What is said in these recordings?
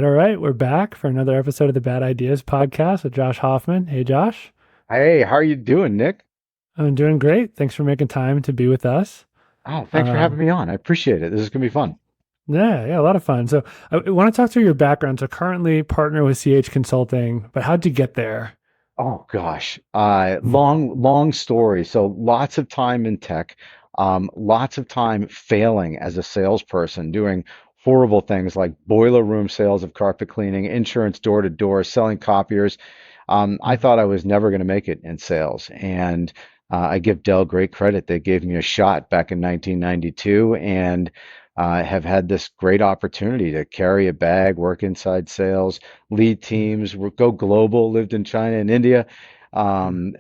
All right. We're back for another episode of the Bad Ideas podcast with Josh Hoffman. Hey, Josh. Hey, how are you doing, Nick? I'm doing great. Thanks for making time to be with us. Oh, thanks for having Um, me on. I appreciate it. This is gonna be fun. yeah, a lot of fun. So I want to talk through your background. So currently partner with CH Consulting, but how'd you get there? Oh gosh, long story. So lots of time in tech, lots of time failing as a salesperson, doing horrible things like boiler room sales of carpet cleaning, insurance door to door, selling copiers. I thought I was never going to make it in sales, and I give Dell great credit. They gave me a shot back in 1992, and have had this great opportunity to carry a bag, work inside sales, lead teams, go global, lived in China and India.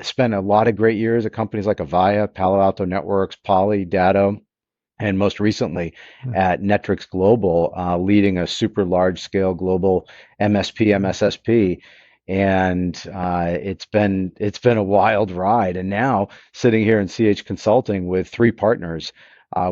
Spent a lot of great years at companies like Avaya, Palo Alto Networks, Poly, Datto, and most recently at Netrix Global, leading a super large scale global MSP, MSSP. And it's been a wild ride. And now sitting here in CH Consulting with three partners,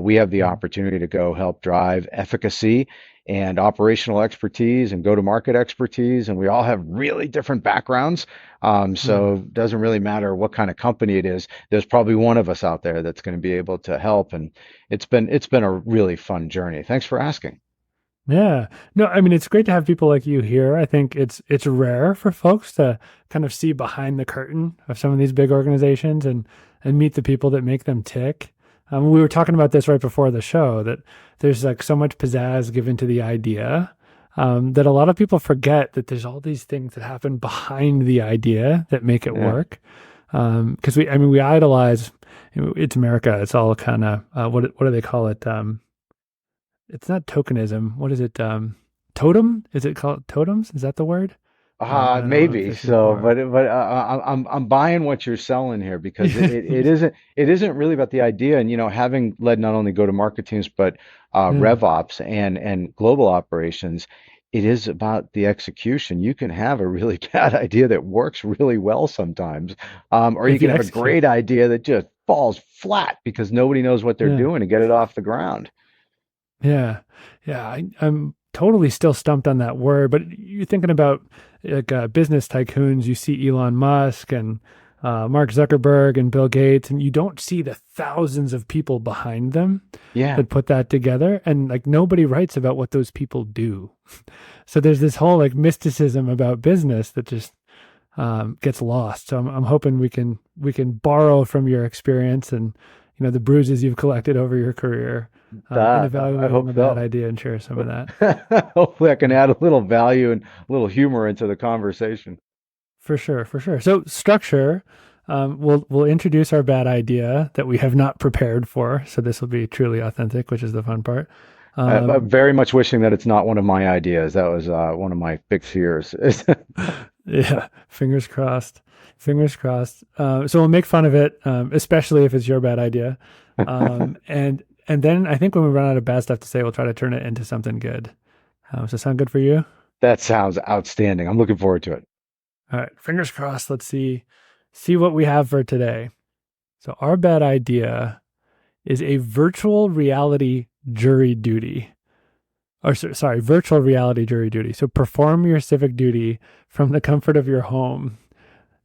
we have the opportunity to go help drive efficacy and operational expertise and go-to-market expertise. And we all have really different backgrounds. So it doesn't really matter what kind of company it is. There's probably one of us out there that's going to be able to help. And it's been a really fun journey. Thanks for asking. Yeah. No, I mean it's great to have people like you here. I think it's rare for folks to kind of see behind the curtain of some of these big organizations and meet the people that make them tick. We were talking about this right before the show that there's like so much pizzazz given to the idea that a lot of people forget that there's all these things that happen behind the idea that make it Yeah. work. Because we idolize. It's America. It's all kind of what do they call it? It's not tokenism. What is it? Totem? Is it called totems? Is that the word? I don't know if Maybe this is so, more. but I'm buying what you're selling here because it isn't really about the idea. And having led not only go-to-market teams but Yeah, RevOps and global operations, it is about the execution. You can have a really bad idea that works really well sometimes, or you if can you have a execute. great idea that just falls flat because nobody knows what they're Yeah, doing to get it off the ground. yeah, yeah. I'm totally still stumped on that word. But you're thinking about like business tycoons. You see Elon Musk and Mark Zuckerberg and Bill Gates, and you don't see the thousands of people behind them Yeah. that put that together. And like nobody writes about what those people do. So there's this whole like mysticism about business that just gets lost. So I'm hoping we can borrow from your experience and the bruises you've collected over your career in I evaluating hope a bad so. idea and share some of that. Hopefully, I can add a little value and a little humor into the conversation. For sure, for sure. So structure, we'll introduce our bad idea that we have not prepared for. So this will be truly authentic, which is the fun part. I'm Um, very much wishing that it's not one of my ideas. That was one of my big fears. yeah, fingers crossed. Fingers crossed. So we'll make fun of it, especially if it's your bad idea. And then I think when we run out of bad stuff to say, we'll try to turn it into something good. Does that sound good for you? That sounds outstanding. I'm looking forward to it. All right, fingers crossed. Let's see what we have for today. So our bad idea is a virtual reality jury duty. Or sorry, virtual reality jury duty. So perform your civic duty from the comfort of your home.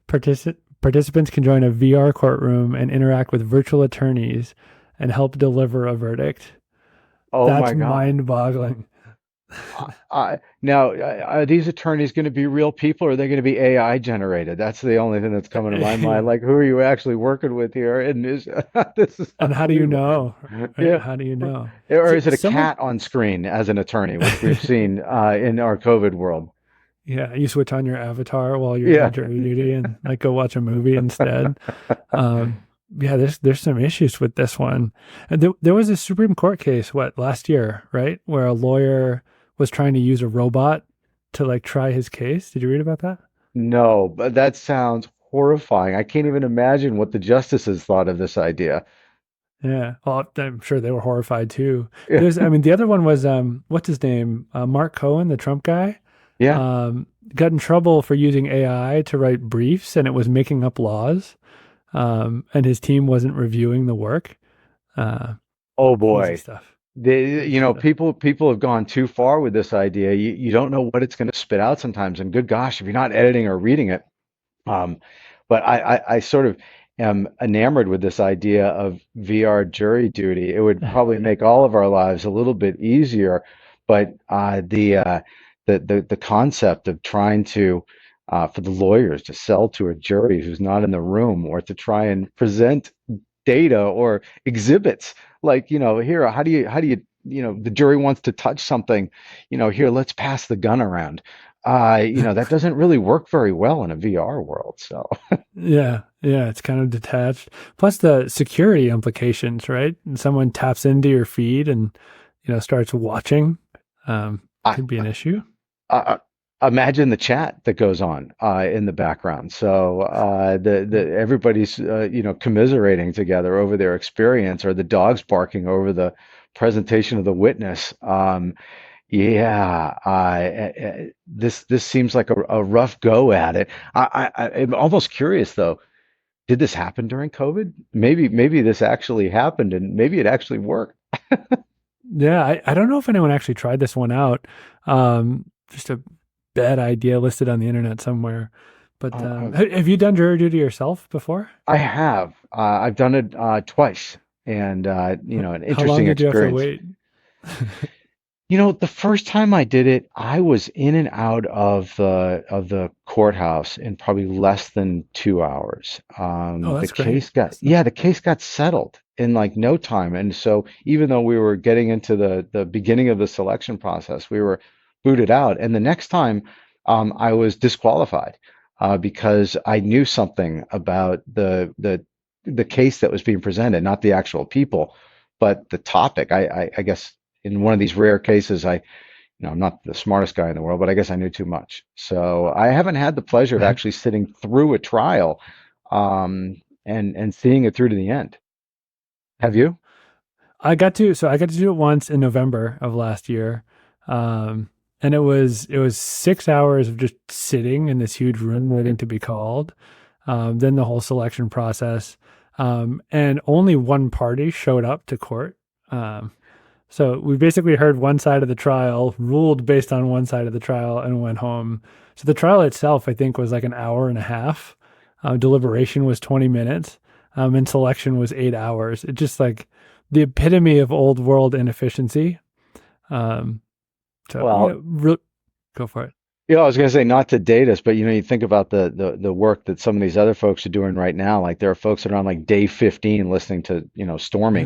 Participants can join a VR courtroom and interact with virtual attorneys and help deliver a verdict. Oh That's my God. mind boggling. Now, are these attorneys going to be real people or are they going to be AI generated? That's the only thing that's coming to my mind. Yeah. Like, who are you actually working with here? And this is And how do you unbelievable. know? Right? Yeah. How do you know? Or So is it a someone, cat on screen as an attorney, which we've seen in our COVID world? yeah, you switch on your avatar while you're doing Yeah. jury duty and like go watch a movie instead. Yeah, there's some issues with this one. And there was a Supreme Court case, what, last year, right? Where a lawyer was trying to use a robot to like try his case. Did you read about that? No, but that sounds horrifying. I can't even imagine what the justices thought of this idea. Yeah. Well, I'm sure they were horrified too. Yeah. I mean, the other one was, what's his name? Mark Cohen, the Trump guy, Yeah. got in trouble for using AI to write briefs and it was making up laws. And his team wasn't reviewing the work. Uh, Oh Crazy boy. stuff. people have gone too far with this idea. You don't know what it's going to spit out sometimes. And good gosh, if you're not editing or reading it, um, but I sort of am enamored with this idea of VR jury duty. It would probably make all of our lives a little bit easier, but the concept of trying to for the lawyers to sell to a jury who's not in the room, or to try and present data or exhibits like, here, the jury wants to touch something, here, let's pass the gun around. That doesn't really work very well in a VR world. So, Yeah, yeah, it's kind of detached. Plus the security implications, right? And someone taps into your feed and starts watching, I, could be an issue. I imagine the chat that goes on in the background. So the everybody's commiserating together over their experience, or the dogs barking over the presentation of the witness. Yeah, this seems like a rough go at it. I'm almost curious though. Did this happen during COVID? Maybe this actually happened, and maybe it actually worked. Yeah, I don't know if anyone actually tried this one out. Just a bad idea listed on the internet somewhere. But Uh, uh, have you done jury duty yourself before? I have. I've done it twice, and an How long interesting did you have to experience. wait? The first time I did it, I was in and out of the courthouse in probably less than 2 hours. Oh, The that's great. case got, That's not. yeah, the case got settled in like no time. And so even though we were getting into the beginning of the selection process, we were booted out. And the next time, I was disqualified because I knew something about the case that was being presented, not the actual people, but the topic. I guess in one of these rare cases, I'm not the smartest guy in the world, but I guess I knew too much. So I haven't had the pleasure of actually sitting through a trial, and seeing it through to the end. Have you? I got to do it once in November of last year. Um, and it was 6 hours of just sitting in this huge room waiting to be called. Then the whole selection process. And only one party showed up to court. Um, so we basically heard one side of the trial, ruled based on one side of the trial, and went home. So the trial itself, I think, was like an hour and a half. Deliberation was 20 minutes, and selection was 8 hours. It just like the epitome of old world inefficiency. Um, so Well, go for it. I was going to say, not to date us, but you think about the work that some of these other folks are doing right now. Like there are folks that are on like day 15 listening to, Stormy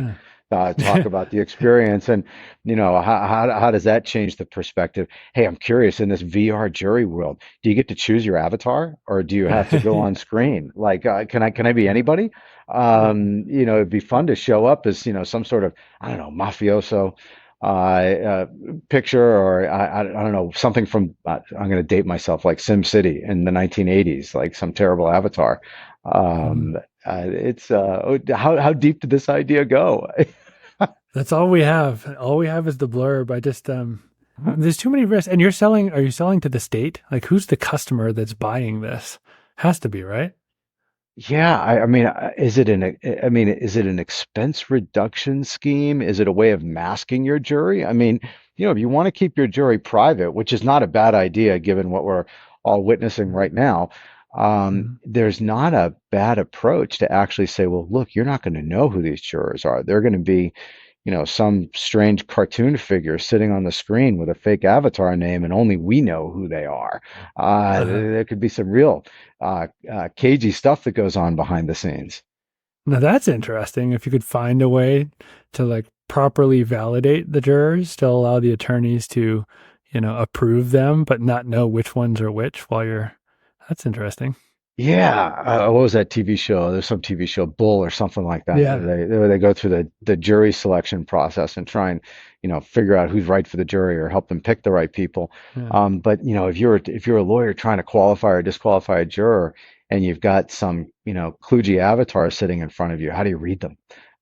Yeah. talk about the experience, and how does that change the perspective? Hey, I'm curious, in this VR jury world, do you get to choose your avatar, or do you have to go on screen? Like, can I be anybody? It'd be fun to show up as, some sort of, I don't know, mafioso picture, or I don't know, something from, I'm going to date myself, like SimCity in the 1980s, like some terrible avatar. Mm. It's how deep did this idea go? That's all we have. All we have is the blurb. I just there's too many risks. And are you selling to the state? Like who's the customer that's buying this? Has to be, right? Yeah, I mean, is it an expense reduction scheme? Is it a way of masking your jury? I mean, if you want to keep your jury private, which is not a bad idea given what we're all witnessing right now, Mhm. there's not a bad approach to actually say, well, look, you're not going to know who these jurors are. They're going to be, some strange cartoon figure sitting on the screen with a fake avatar name, and only we know who they are. Uh-huh. There could be some real cagey stuff that goes on behind the scenes. Now that's interesting. If you could find a way to like properly validate the jurors, still allow the attorneys to, approve them, but not know which ones are which while you're, that's interesting. Yeah, what was that TV show? There's some TV show, Bull or something like that, Yeah. where they go through the jury selection process and try and figure out who's right for the jury, or help them pick the right people. Yeah. But if you're a lawyer trying to qualify or disqualify a juror, and you've got some kludgy avatar sitting in front of you, how do you read them?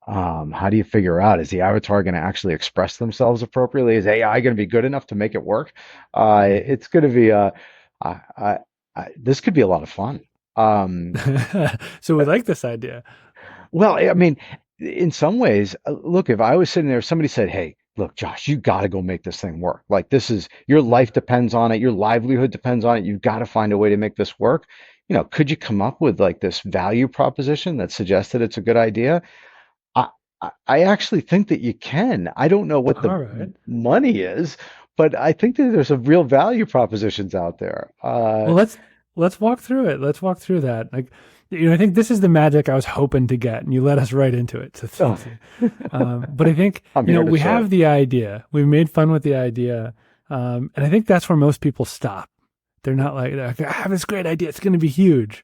How do you figure out, is the avatar going to actually express themselves appropriately? Is AI going to be good enough to make it work? It's going to be I, I, this could be a lot of fun. Um, So we like this idea. well, I mean, in some ways, look, if I was sitting there, somebody said, "Hey, look, Josh, you got to go make this thing work. Like this is your life depends on it, your livelihood depends on it. You've got to find a way to make this work. Could you come up with like this value proposition that suggested it's a good idea? I I actually think that you can. I don't know what the All right. money is, but I think that there's some real value propositions out there. Well, let's walk through it. Let's walk through that. Like, I think this is the magic I was hoping to get, and you led us right into it. So Oh, thank you. But I think I'm here to we have serve. the idea. We've made fun with the idea, and I think that's where most people stop. They're like, I have this great idea. It's going to be huge.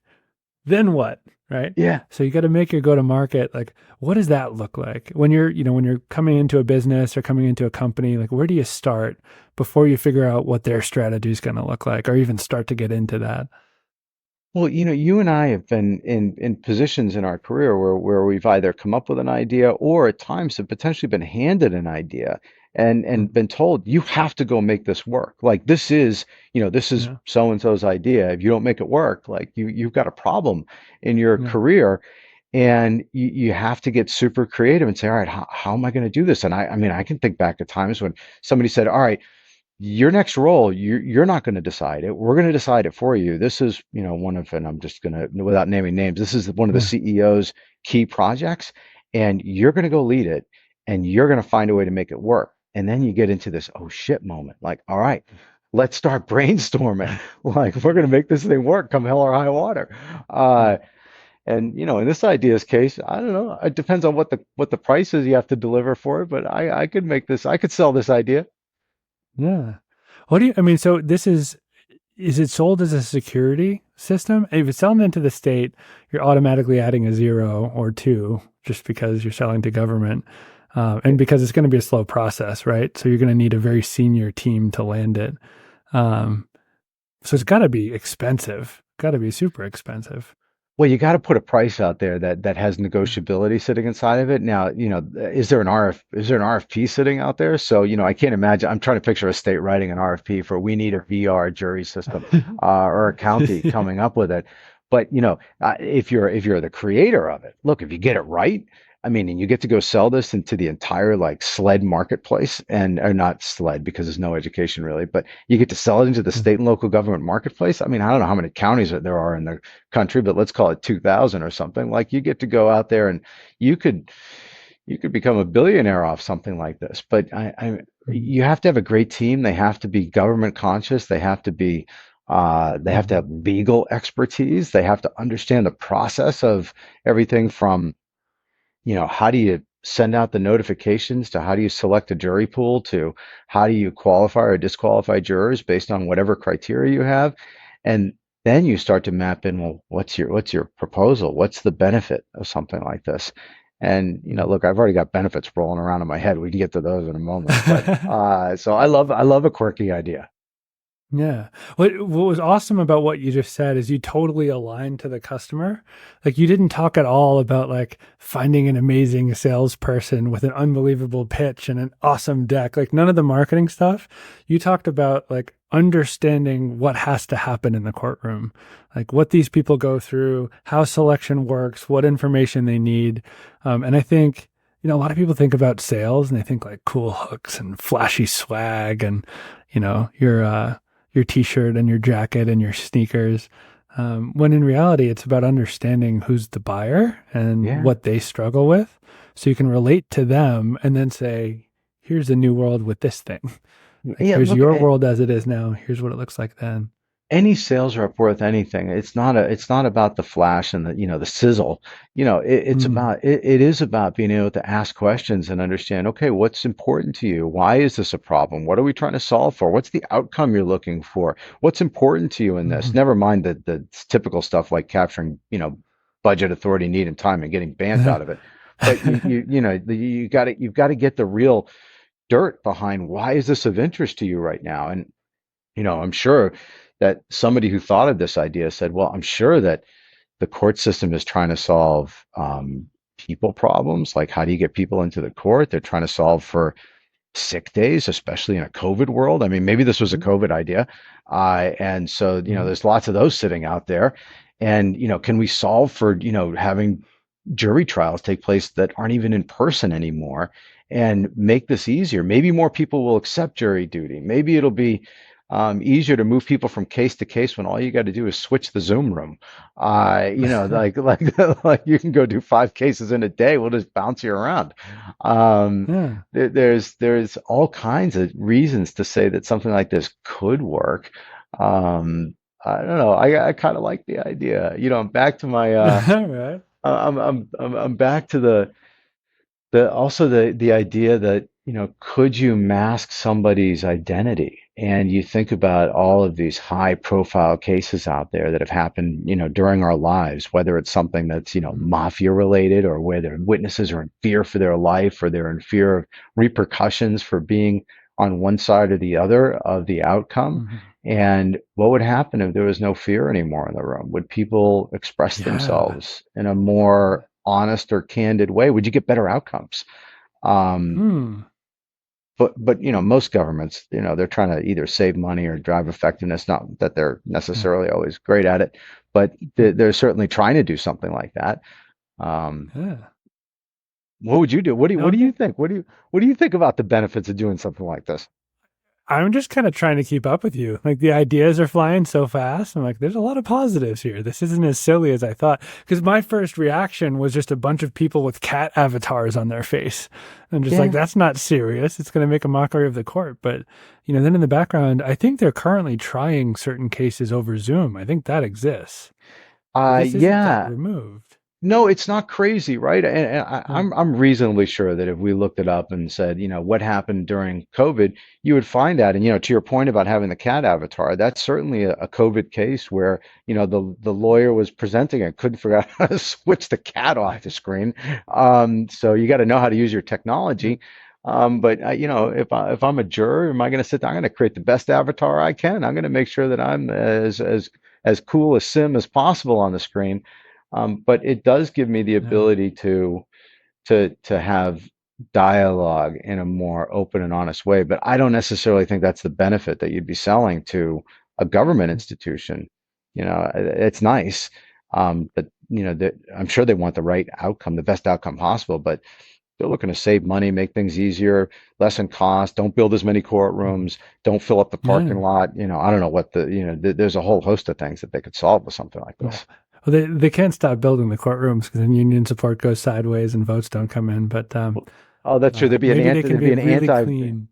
Then what? Right. Yeah. So you got to make your go to market. Like, what does that look like when you're coming into a business or coming into a company? Like, where do you start before you figure out what their strategy is going to look like, or even start to get into that? Well, you and I have been in positions in our career where we've either come up with an idea or at times have potentially been handed an idea and been told you have to go make this work. Like this is Yeah. so and so's idea. If you don't make it work, like you've got a problem in your Yeah. career and you have to get super creative and say, all right, how am I going to do this? And I mean, I can think back to times when somebody said, all right, your next role, you're not going to decide it. We're going to decide it for you. This is, one of, and I'm just going to, without naming names, this is one of the Yeah. CEO's key projects, and you're going to go lead it, and you're going to find a way to make it work. And then you get into this oh shit moment, like, all right, let's start brainstorming. Like, we're going to make this thing work, come hell or high water. Yeah. And in this idea's case, I don't know. It depends on what the price is you have to deliver for it, but I could make this, I could sell this idea. Yeah. I mean, so is it sold as a security system? If it's selling into the state, you're automatically adding a zero or two just because you're selling to government. And because it's going to be a slow process, right? So you're going to need a very senior team to land it. Um, so it's got to be expensive, got to be super expensive. Well, you got to put a price out there that has negotiability sitting inside of it. Now, is there an RFP sitting out there? So, I can't imagine. I'm trying to picture a state writing an RFP for we need a VR jury system, or a county coming up with it. But, if you're the creator of it, look, if you get it right, I mean, and you get to go sell this into the entire like SLED marketplace and or not SLED because there's no education really, but you get to sell it into the state and local government marketplace. I mean, I don't know how many counties there are in the country, but let's call it 2000 or something. Like you get to go out there and you could you could become a billionaire off something like this. But you have to have a great team. They have to be government conscious. They have to have legal expertise. They have to understand the process of everything from, how do you send out the notifications to how do you select a jury pool to how do you qualify or disqualify jurors based on whatever criteria you have. And then you start to map in, well, what's your proposal? What's the benefit of something like this? And look, I've already got benefits rolling around in my head. We can get to those in a moment. But so I love a quirky idea. Yeah. What was awesome about what you just said is you totally aligned to the customer. Like you didn't talk at all about like finding an amazing salesperson with an unbelievable pitch and an awesome deck. Like none of the marketing stuff. You talked about like understanding what has to happen in the courtroom, like what these people go through, how selection works, what information they need. And I think, a lot of people think about sales and they think like cool hooks and flashy swag and, your t-shirt and your jacket and your sneakers. When in reality, it's about understanding who's the buyer and Yeah. what they struggle with. So you can relate to them and then say, here's a new world with this thing. Like, Yeah, here's look, your world as it is now. Here's what it looks like then. any sales rep worth anything, it's not about the flash and the sizzle. It's Mm, about it is about being able to ask questions and understand, okay, what's important to you? Why is this a problem? What are we trying to solve for? What's the outcome you're looking for? What's important to you in this? mhm. Never mind the typical stuff like capturing, budget, authority, need, and time and getting bant out of it. But you've got to get the real dirt behind why is this of interest to you right now? And I'm sure that somebody who thought of this idea said, well, I'm sure that the court system is trying to solve people problems. Like, how do you get people into the court? They're trying to solve for sick days, especially in a COVID world. I mean, maybe this was a COVID idea. And so, Mhm. there's lots of those sitting out there. And, can we solve for, having jury trials take place that aren't even in person anymore? and make this easier. Maybe more people will accept jury duty. Maybe it'll be easier to move people from case to case when all you got to do is switch the Zoom room. Like you can go do 5 cases in a day. We'll just bounce you around. Um, Yeah. there's all kinds of reasons to say that something like this could work. Um, I don't know. I kind of like the idea. I'm back to my All right. I'm back to the idea that, could you mask somebody's identity? And you think about all of these high profile cases out there that have happened, during our lives, whether it's something that's, mafia related, or where their witnesses are in fear for their life, or they're in fear of repercussions for being on one side or the other of the outcome. Mhm. And what would happen if there was no fear anymore in the room? Would people express Yeah. themselves in a more honest or candid way? Would you get better outcomes? Um, Hmm. but most governments, they're trying to either save money or drive effectiveness. Not that they're Yeah. necessarily always great at it, but they're certainly trying to do something like that. Um, Yeah. what would you do? What No, do you think? What do you think about the benefits of doing something like this? I'm just kind of trying to keep up with you. Like the ideas are flying so fast. I'm like, there's a lot of positives here. This isn't as silly as I thought. Because my first reaction was just a bunch of people with cat avatars on their face. I'm just like, Yeah. that's not serious. It's going to make a mockery of the court. But, then in the background, I think they're currently trying certain cases over Zoom. I think that exists. So this isn't that Yeah. removed. No, it's not crazy, right? And Yeah. I'm reasonably sure that if we looked it up and said, what happened during COVID, you would find that. And to your point about having the cat avatar, that's certainly a COVID case where the lawyer was presenting it, couldn't figure out how to switch the cat off the screen. So you got to know how to use your Yeah. technology. But if I'm a juror, am I going to sit down? I'm going to create the best avatar I can. I'm going to make sure that I'm as cool as Sim as possible on the screen. But it does give me the Yeah. ability to have dialogue in a more open and honest way. But I don't necessarily think that's the benefit that you'd be selling to a government institution. It's nice, but I'm sure they want the right outcome, the best outcome possible. But they're looking to save money, make things easier, lessen cost. Don't build as many courtrooms. Don't fill up the parking Yeah. lot. I don't know what there's a whole host of things that they could solve with something like Well, this. they can't stop building the courtrooms because then union support goes sideways and votes don't come in. But Oh, that's true. maybe they can There'd be be an really anti clean.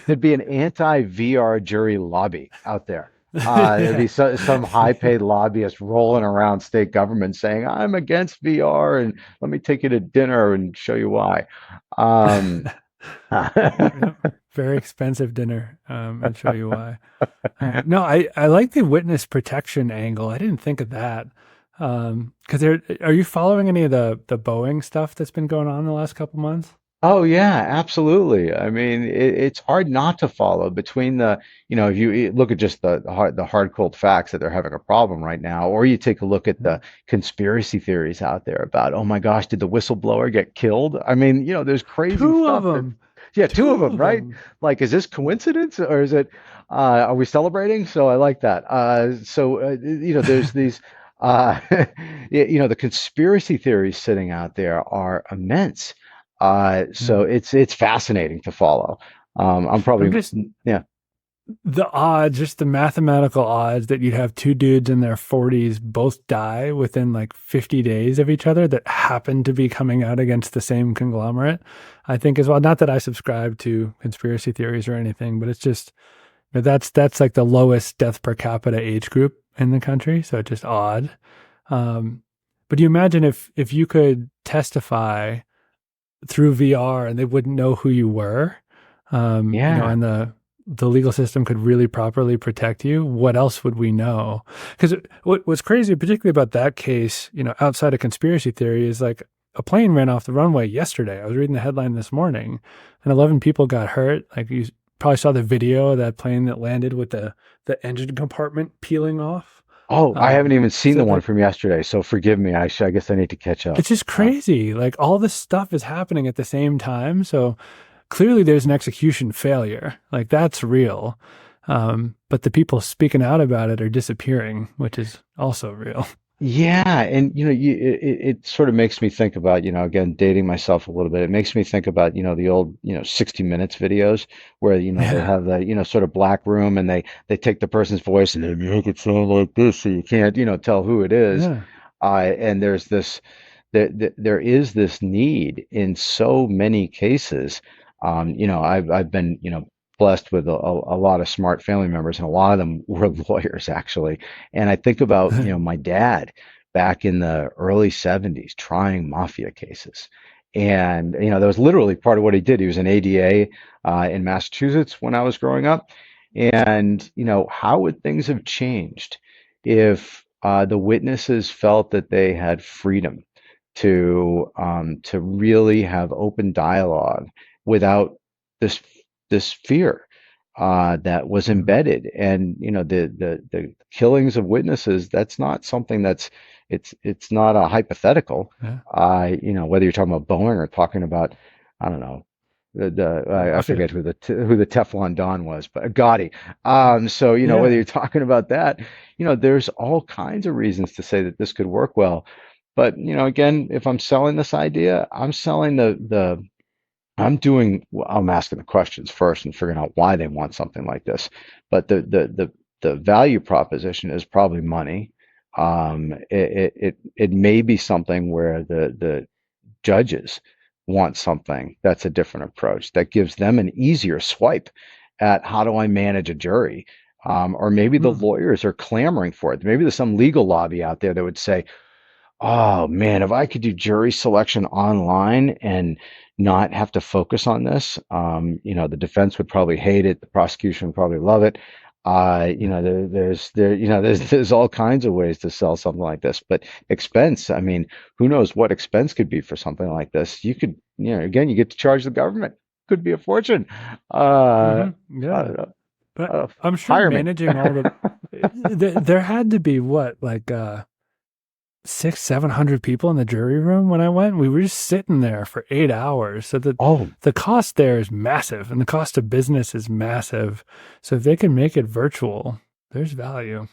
there'd be an anti VR jury lobby out there. There'd Yeah. be some high paid lobbyist rolling around state government saying, "I'm against VR and let me take you to dinner and show you why." Um, Yep. Very expensive dinner, and show you why. No, I like the witness protection angle. I didn't think of that. Because are you following any of the Boeing stuff that's been going on the last couple months? Oh yeah, absolutely. I mean, it's hard not to follow between if you look at just the hard cold facts that they're having a problem right now, or you take a look at Yeah. the conspiracy theories out there about, oh my gosh, did the whistleblower get killed? I mean, there's crazy Two of stuff that, them. yeah, two of Two them, of right? them. Like, is this coincidence or is it, are we celebrating? So I like that. There's these, uh, the conspiracy theories sitting out there are immense. So Yeah. it's fascinating to follow. I'm I'm probably just yeah. the odds, just the mathematical odds that you'd have two dudes in their 40s both die within like 50 days of each other that happen to be coming out against the same conglomerate, I think as well. Not that I subscribe to conspiracy theories or anything, but it's just that's like the lowest death per capita age group in the country. So it's just odd. Um, but do you imagine if you could testify through VR and they wouldn't know who you were, Yeah. and the legal system could really properly protect you, what else would we know? Because what's crazy, particularly about that case, outside of conspiracy theory, is like a plane ran off the runway yesterday. I was reading the headline this morning, and 11 people got hurt. Like you probably saw the video of that plane that landed with the engine compartment peeling off. Oh, I haven't even seen So the one like from yesterday, so forgive me. I guess I need to catch up. it's just Uh, crazy. Like all this stuff is happening at the same time. So clearly there's an execution failure. Like that's real. But the people speaking out about it are disappearing, which is also real. Yeah, and it sort of makes me think about, again, dating myself a little bit. It makes me think about, the old, 60 Minutes videos where, they Yeah. have the, sort of black room and they take the person's voice and they make it sound like this so you can't, tell who it is. Yeah. And there is this need in so many cases. I've been, blessed with a lot of smart family members, and a lot of them were lawyers actually. And I think about, my dad back in the early 70s trying mafia cases. And, that was literally part of what he did. He was an ADA in Massachusetts when I was growing up. And, how would things have changed if the witnesses felt that they had freedom to really have open dialogue without this this fear that was Mhm. embedded. And the killings of witnesses, that's not something that's it's not a hypothetical. Yeah. Whether you're talking about Boeing or talking about, I don't know, I Mafia. forget who the Teflon Don was, but Gotti. So whether Yeah. you're talking about that, there's all kinds of reasons to say that this could work well. But again, if I'm selling this idea, I'm selling I'm asking the questions first and figuring out why they want something like this. But the value proposition is probably money. It may be something where the judges want something that's a different approach that gives them an easier swipe at how do I manage a jury. Or maybe the Hmm. lawyers are clamoring for it. Maybe there's some legal lobby out there that would say, oh man, if I could do jury selection online and not have to focus on this, the defense would probably hate it, the prosecution would probably love it. There's all kinds of ways to sell something like this, but expense, I mean, who knows what expense could be for something like this? You could, again, you get to charge the government. Could be a fortune. Hmm. I Yeah. don't know. But I'm sure Hire me. managing all the there had to be what, like six, 700 people in the jury room when I went. We were just sitting there for 8 hours. So Oh, the cost there is massive and the cost of business is massive. So if they can make it virtual, there's value.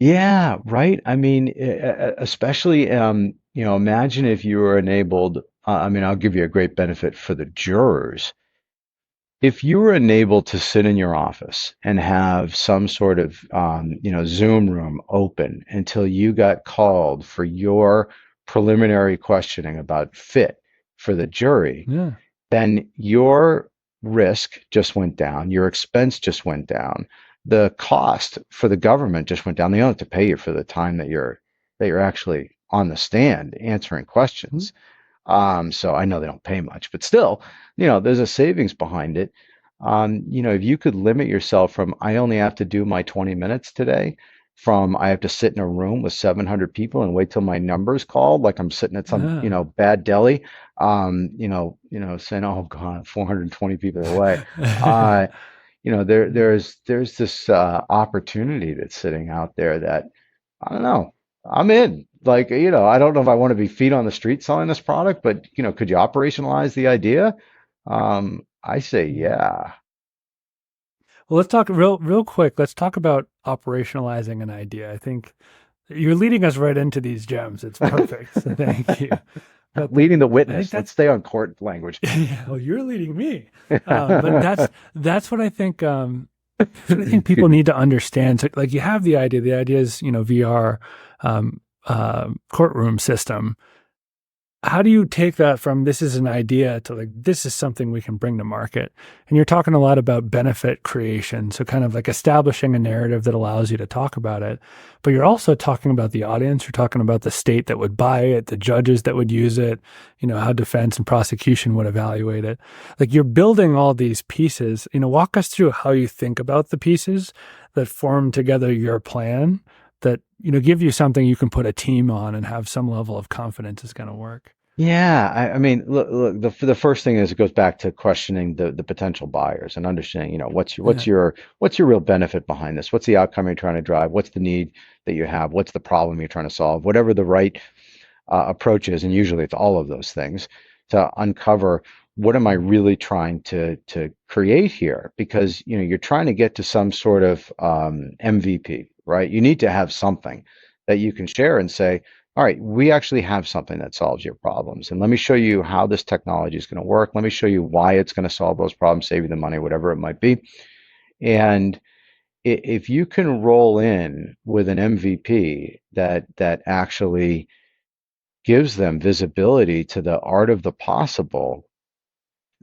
yeah, right. I mean, especially, imagine if you were enabled. I mean, I'll give you a great benefit for the jurors. If you were enabled to sit in your office and have some sort of, Zoom room open until you got called for your preliminary questioning about fit for the jury, Yeah. then your risk just went down, your expense just went down, the cost for the government just went down. They don't have to pay you for the time that you're actually on the stand answering Mhm. questions. So I know they don't pay much, but still, there's a savings behind it. If you could limit yourself from I only have to do my 20 minutes today, from I have to sit in a room with 700 people and wait till my number's called, like I'm sitting at some, Yeah. bad deli, saying, "Oh God, 420 people are away." Uh, there's this opportunity that's sitting out there that I don't know. I'm in. Like, I don't know if I want to be feet on the street selling this product, but could you operationalize the idea? I say, Yeah. yeah. Well, let's talk real quick. Let's talk about operationalizing an idea. I think you're leading us right into these gems. It's perfect. So thank you. But Leading the I think witness. Let's that's stay on court language. yeah, well, you're leading me. But that's what I think. That's what I think people need to understand. So, like, you have the idea. The idea is, VR courtroom system. How do you take that from this is an idea to like this is something we can bring to market? And you're talking a lot about benefit creation, so kind of like establishing a narrative that allows you to talk about it. But you're also talking about the audience, you're talking about the state that would buy it, the judges that would use it, how defense and prosecution would evaluate it. Like you're building all these pieces. Walk us through how you think about the pieces that form together your plan that give you something you can put a team on and have some level of confidence is going to work. Yeah, I mean, look, the first thing is it goes back to questioning the potential buyers and understanding, Yeah. what's your real benefit behind this? What's the outcome you're trying to drive? What's the need that you have? What's the problem you're trying to solve? Whatever the right approach is, and usually it's all of those things to uncover what am I really trying to create here? Because you're trying to get to some sort of MVP, right? You need to have something that you can share and say, all right, we actually have something that solves your problems. And let me show you how this technology is going to work. Let me show you why it's going to solve those problems, save you the money, whatever it might be. And if you can roll in with an MVP that actually gives them visibility to the art of the possible,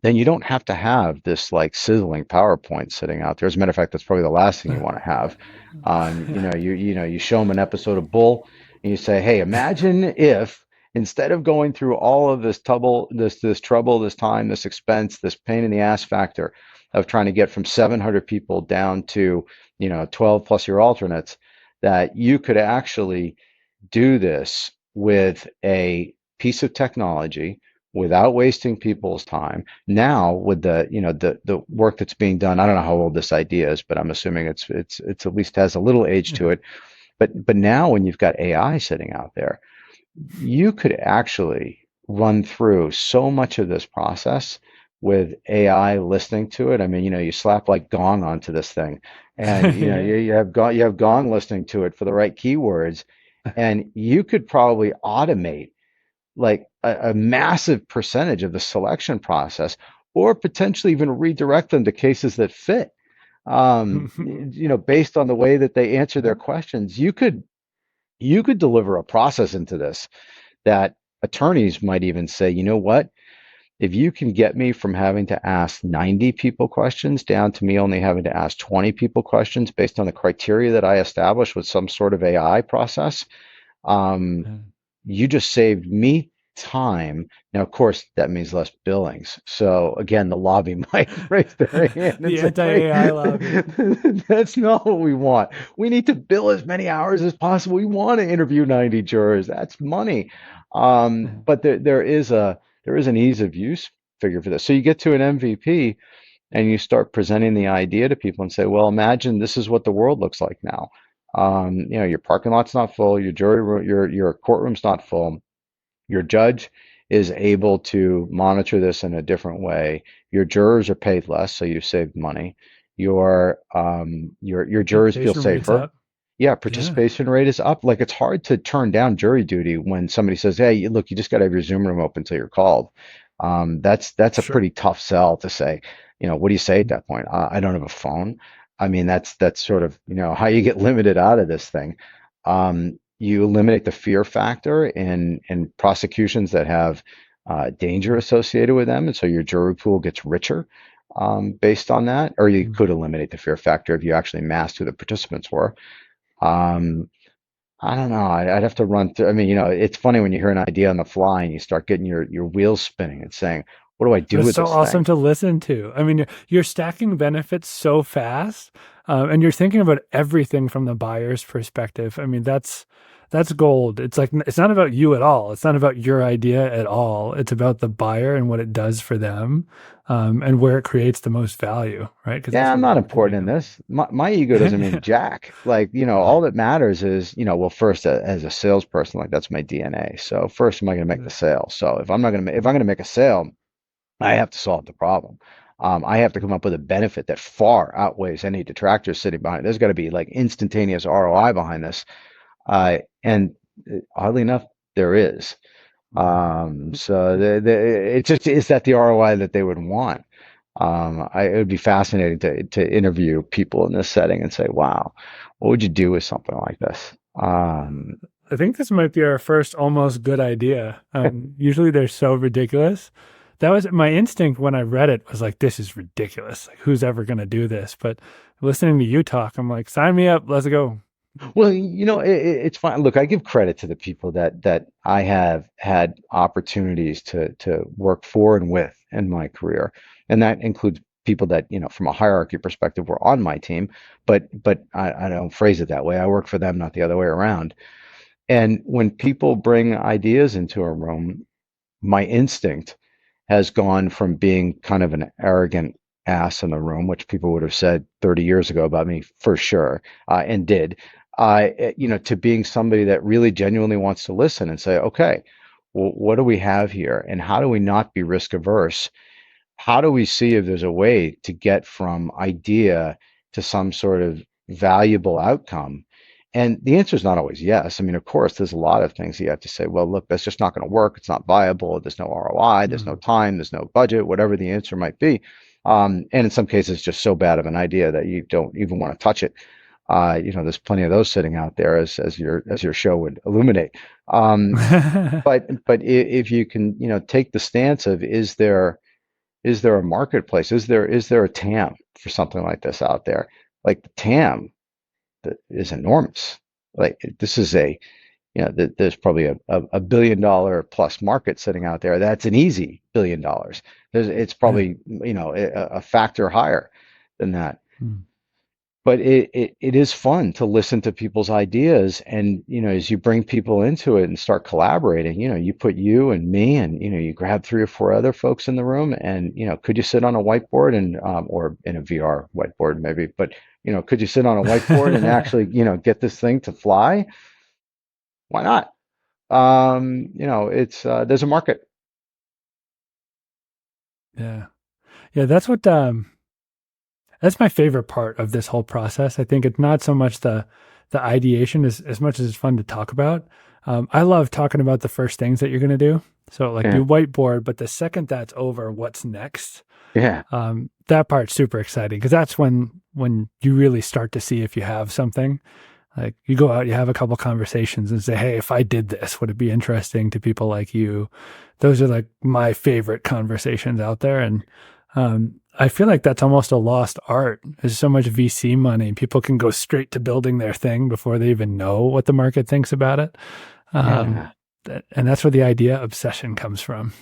then you don't have to have this like sizzling PowerPoint sitting out there. As a matter of fact, that's probably the last thing you want to have. Yeah. You show them an episode of Bull, and you say, "Hey, imagine if instead of going through all of this trouble, this time, this expense, this pain in the ass factor of trying to get from 700 people down to 12 plus your alternates, that you could actually do this with a piece of technology without wasting people's time. Now with the work that's being done, I don't know how old this idea is, but I'm assuming it's at least has a little age to Yeah. it. But now when you've got AI sitting out there, you could actually run through so much of this process with AI listening to it. I mean, you slap like Gong onto this thing, and Yeah. you have Gong listening to it for the right keywords, and you could probably automate like a massive percentage of the selection process, or potentially even redirect them to cases that fit. Based on the way that they answer their questions, you could deliver a process into this that attorneys might even say, you know what? If you can get me from having to ask 90 people questions down to me only having to ask 20 people questions based on the criteria that I established with some sort of AI process, um, you just saved me time. Now, of course, that means less billings. So again, the lobby might raise their hand and The say, wait, anti-AI lobby. that's not what we want. We need to bill as many hours as possible. We want to interview 90 jurors. That's money. But there is an ease of use figure for this. So you get to an MVP and you start presenting the idea to people and say, well, imagine this is what the world looks like now. Your parking lot's not full, your jury room, your courtroom's not full, your judge is able to monitor this in a different way. Your jurors are paid less, so you save money. Your jurors feel Participation rates safer. up. Yeah, Yeah. participation rate is up. Like it's hard to turn down jury duty when somebody says, "Hey, look, you just got to have your Zoom room open until you're called." That's a Sure. pretty tough sell to say. What do you say at that point? I don't have a phone. I mean, that's sort of how you get limited out of this thing. You eliminate the fear factor in prosecutions that have danger associated with them, and so your jury pool gets richer based on that. Or you could eliminate the fear factor if you actually masked who the participants were. Um, I don't know. I'd have to run through. I mean, it's funny when you hear an idea on the fly and you start getting your wheels spinning and saying, "What do I But do it's with so this awesome thing?" to listen to. I mean, you're stacking benefits so fast, and you're thinking about everything from the buyer's perspective. I mean, that's gold. It's like it's not about you at all. It's not about your idea at all. It's about the buyer and what it does for them, and where it creates the most value, right? Because Yeah, that's I'm what not we're important doing. in this. My ego doesn't mean jack. Like, all that matters is, well, first as a salesperson, like that's my DNA. So first, am I going to make the sale? So if I'm going to make a sale, I have to solve the problem. I have to come up with a benefit that far outweighs any detractors sitting behind it. There's got to be like instantaneous ROI behind this. And oddly enough, there is. So is that the ROI that they would want? It would be fascinating to interview people in this setting and say, wow, what would you do with something like this? I think this might be our first almost good idea. Usually they're so ridiculous. That was my instinct when I read it was like, this is ridiculous. Like, who's ever going to do this? But listening to you talk, I'm like, sign me up. Let's go. Well, it's fine. Look, I give credit to the people that I have had opportunities to work for and with in my career, and that includes people that, from a hierarchy perspective, were on my team. But I don't phrase it that way. I work for them, not the other way around. And when people bring ideas into a room, my instinct has gone from being kind of an arrogant ass in the room, which people would have said 30 years ago about me for sure, and did, to being somebody that really genuinely wants to listen and say, okay, well, what do we have here? And how do we not be risk averse? How do we see if there's a way to get from idea to some sort of valuable outcome? And the answer is not always yes. I mean, of course, there's a lot of things you have to say, well, look, that's just not going to work. It's not viable. There's no ROI. There's no Mm. time. There's no budget, whatever the answer might be. And in some cases, just so bad of an idea that you don't even want to touch it. There's plenty of those sitting out there, as your show would illuminate. Um, but if you can, take the stance of, is there a marketplace? Is there a TAM for something like this out there? Like the TAM that is enormous. Like this is there's probably a $1 billion plus market sitting out there. That's an easy $1 billion. It's Yeah. probably, a factor higher than that. Mm. But it is fun to listen to people's ideas. And, as you bring people into it and start collaborating, you put you and me and, you grab three or four other folks in the room and, could you sit on a whiteboard and, or in a VR whiteboard maybe, but, could you sit on a whiteboard and actually, get this thing to fly? Why not? There's a market. Yeah. Yeah, that's my favorite part of this whole process. I think it's not so much the ideation as much as it's fun to talk about. I love talking about the first things that you're going to do. So like Yeah. you whiteboard, but the second that's over, what's next? Yeah. That part's super exciting because that's when you really start to see if you have something. Like you go out, you have a couple conversations and say, "Hey, if I did this, would it be interesting to people like you?" Those are like my favorite conversations out there, and I feel like that's almost a lost art. There's so much VC money; people can go straight to building their thing before they even know what the market thinks about it. Um, Yeah. and that's where the idea obsession comes from.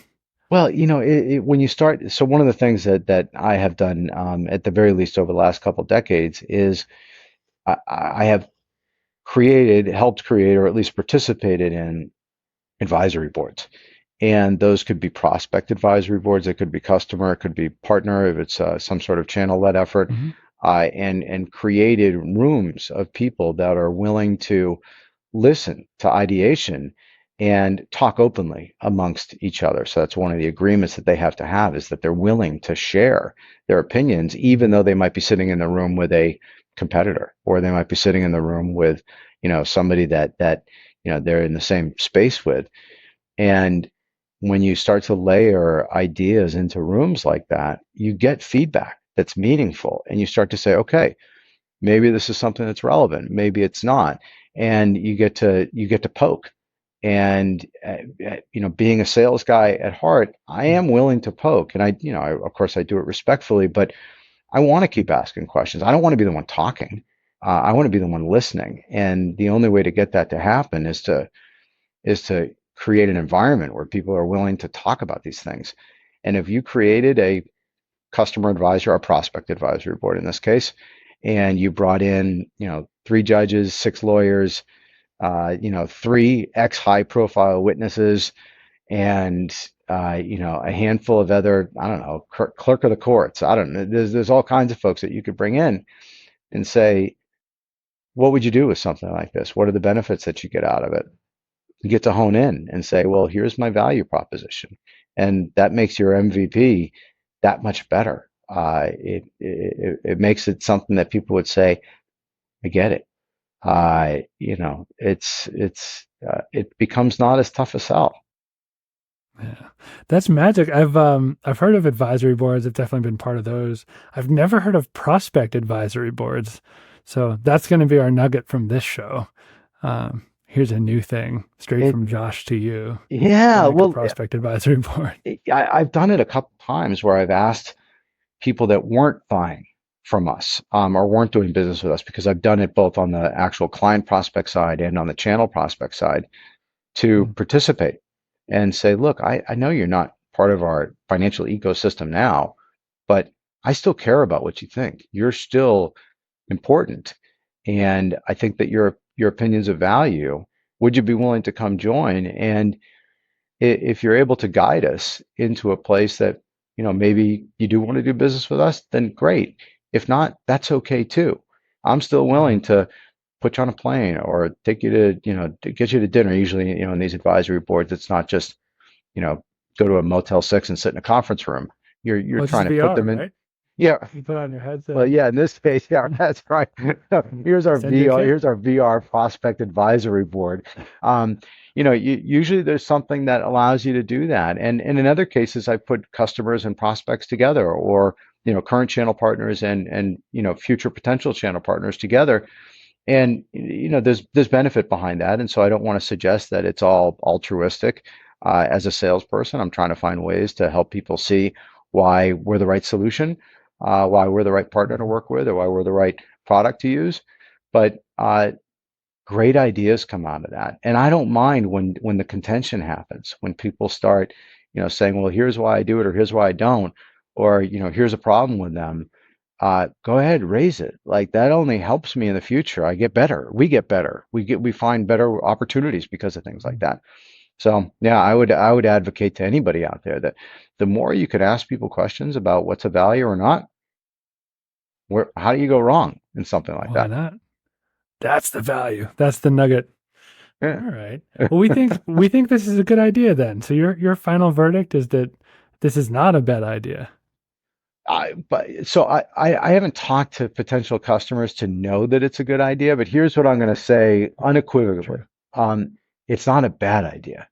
Well, when you start, so one of the things that I have done, at the very least over the last couple of decades, is I have helped create, or at least participated in advisory boards. And those could be prospect advisory boards, it could be customer, it could be partner if it's some sort of channel-led effort, Hmm. and created rooms of people that are willing to listen to ideation and talk openly amongst each other. So that's one of the agreements that they have to have, is that they're willing to share their opinions, even though they might be sitting in the room with a competitor, or they might be sitting in the room with, somebody that they're in the same space with. And when you start to layer ideas into rooms like that, you get feedback that's meaningful, and you start to say, okay, maybe this is something that's relevant, maybe it's not, and you get to poke. And being a sales guy at heart, I am willing to poke, and of course I do it respectfully, but I want to keep asking questions. I don't want to be the one talking. I want to be the one listening, and the only way to get that to happen is to create an environment where people are willing to talk about these things. And if you created a customer advisor or prospect advisory board in this case, and you brought in, three judges, six lawyers, three ex high profile witnesses, and a handful of other, I don't know, clerk of the courts. I don't know. There's all kinds of folks that you could bring in and say, what would you do with something like this? What are the benefits that you get out of it? You get to hone in and say, well, here's my value proposition. And that makes your MVP that much better. It makes it something that people would say, I get it. It becomes not as tough a sell. Yeah. That's magic. I've heard of advisory boards. I've definitely been part of those. I've never heard of prospect advisory boards. So that's going to be our nugget from this show. Here's a new thing straight It, from Josh to you to yeah, make a well, prospect advisory board. I've done it a couple times where I've asked people that weren't buying from us, or weren't doing business with us, because I've done it both on the actual client prospect side and on the channel prospect side, to Mm. participate and say, look, I know you're not part of our financial ecosystem now, but I still care about what you think. You're still important. And I think that your opinion's of value. Would you be willing to come join? And if you're able to guide us into a place that, maybe you do want to do business with us, then great. If not, that's okay too. I'm still Mm. willing to put you on a plane or take you to get you to dinner. Usually, in these advisory boards, it's not just, you know, go to a Motel 6 and sit in a conference room. You're Well, it's trying just to put VR, them in. right? Yeah. You put on your Well, headset, yeah, in this case, yeah, that's right. Here's our send your VR, kit. here's our VR prospect advisory board. Um, usually there's something that allows you to do that. And in other cases, I put customers and prospects together or, current channel partners and future potential channel partners together. And, there's benefit behind that. And so I don't want to suggest that it's all altruistic. As a salesperson, I'm trying to find ways to help people see why we're the right solution, why we're the right partner to Mhm. work with, or why we're the right product to use. But great ideas come out of that. And I don't mind when the contention happens, when people start, saying, well, here's why I do it, or here's why I don't, or, here's a problem with them. Go ahead, raise it. Like that only helps me in the future. I get better. We get better. We find better opportunities because of things like that. So yeah, I would advocate to anybody out there that the more you could ask people questions about what's a value or not, how do you go wrong in something like Why that? not? That's the value. That's the nugget. Yeah. All right. Well, we think this is a good idea then. So your final verdict is that this is not a bad idea. I haven't talked to potential customers to know that it's a good idea, but here's what I'm going to say unequivocally. Sure. It's not a bad idea.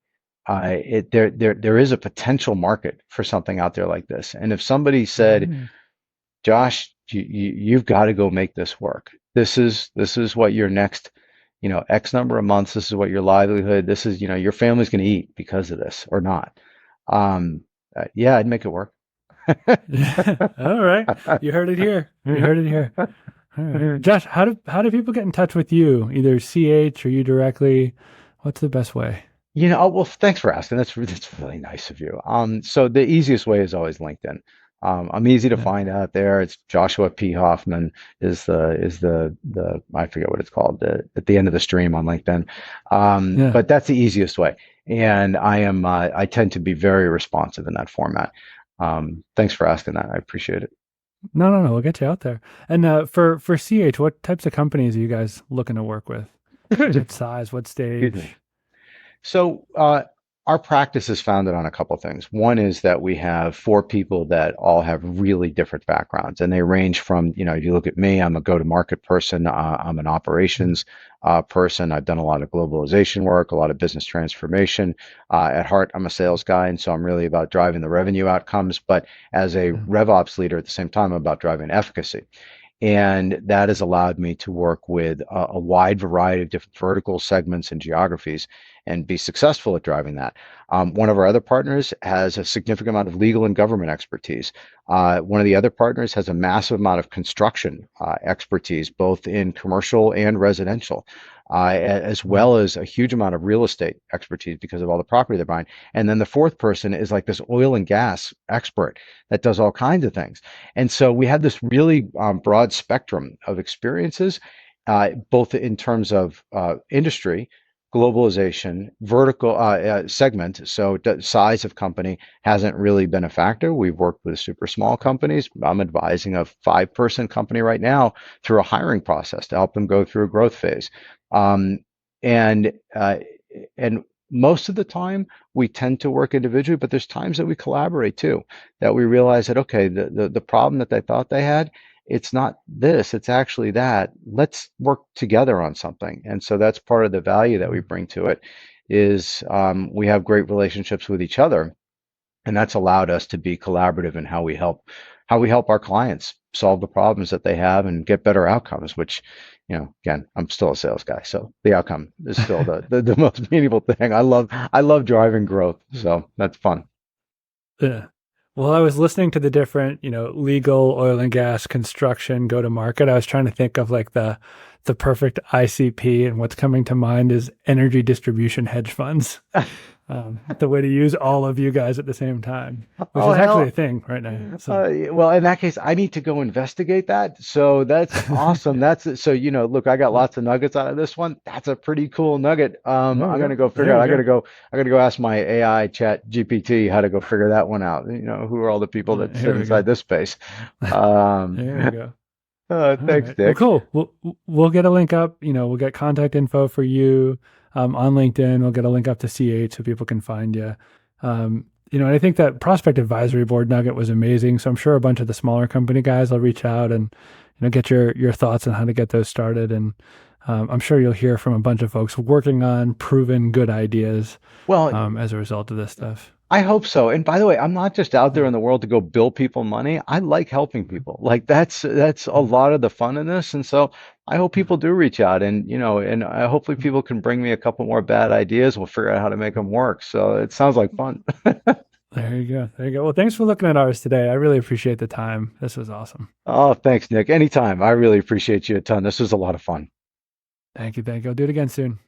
There is a potential market for something out there like this. And if somebody said, Mm. Josh, you've got to go make this work. This is what your next, X number of months. This is what your livelihood. This is, your family's going to eat because of this or not. Um, yeah, I'd make it work. All right. You heard it here. You heard it here. All right. Josh, how do people get in touch with you? Either CH or you directly? What's the best way? Well, thanks for asking. That's really nice of you. So the easiest way is always LinkedIn. I'm easy to Yeah. find out there. It's Joshua P. Hoffman is the I forget what it's called at the end of the stream on LinkedIn. Yeah. But that's the easiest way. And I tend to be very responsive in that format. Thanks for asking that. I appreciate it. No, no, no. We'll get you out there. And for CH, what types of companies are you guys looking to work with? What size? What Excuse me. stage? So, our practice is founded on a couple things. One is that we have four people that all have really different backgrounds, and they range from, if you look at me, I'm a go-to-market person, I'm an operations person. I've done a lot of globalization work, a lot of business transformation. At heart, I'm a sales guy, and so I'm really about driving the revenue outcomes. But as a Yeah. RevOps leader, at the same time, I'm about driving efficacy. And that has allowed me to work with a wide variety of different vertical segments and geographies and be successful at driving that. One of our other partners has a significant amount of legal and government expertise. One of the other partners has a massive amount of construction expertise, both in commercial and residential, as Mm. well as a huge amount of real estate expertise because of all the property they're buying. And then the fourth person is like this oil and gas expert that does all kinds of things. And so we had this really broad spectrum of experiences, both in terms of industry, globalization, vertical segment. So the size of company hasn't really been a factor. We've worked with super small companies. I'm advising a 5-person company right now through a hiring process to help them go through a growth phase. Um, and uh, and most of the time we tend to work individually, but there's times that we collaborate too, that we realize that, okay, the problem that they thought they had, it's not this, it's actually that. Let's work together on something. And so that's part of the value that we Mm. bring to it is we have great relationships with each other, and that's allowed us to be collaborative in how we help our clients solve the problems that they have and get better outcomes, which, again, I'm still a sales guy, so the outcome is still the most meaningful thing. I love driving growth, so that's fun. Yeah. Well, I was listening to the different, legal, oil and gas, construction, go to market. I was trying to think of like the perfect ICP, and what's coming to mind is energy distribution hedge funds. The way to use all of you guys at the same time, which Oh is actually a hell. thing right now. So Well, in that case, I need to go investigate that. So that's awesome. So look, I got yeah, lots of nuggets out of this one. That's a pretty cool nugget. there we I'm gonna go. go figure There out. we I gotta go. go. I gotta go ask my AI chat GPT how to go figure that one out. Who are all the people that sit Here we go. inside this space? Um, There we go. All thanks, right. Well, Dick. cool. We'll get a link up. We'll get contact info for you on LinkedIn. We'll get a link up to CH so people can find you. And I think that prospect advisory board nugget was amazing. So I'm sure a bunch of the smaller company guys will reach out and get your thoughts on how to get those started. And I'm sure you'll hear from a bunch of folks working on proven good ideas Well, as a result of this stuff. I hope so. And by the way, I'm not just out there Yeah. in the world to go bill people money. I like helping people. Like that's a Yeah. lot of the fun in this. And so I hope Yeah. people do reach out and and hopefully people can bring me a couple more bad ideas. We'll figure out how to make them work. So it sounds like fun. There you go. There you go. Well, thanks for looking at ours today. I really appreciate the time. This was awesome. Oh, thanks, Nick. Anytime. I really appreciate you a ton. This was a lot of fun. Thank you. Thank you. I'll do it again soon.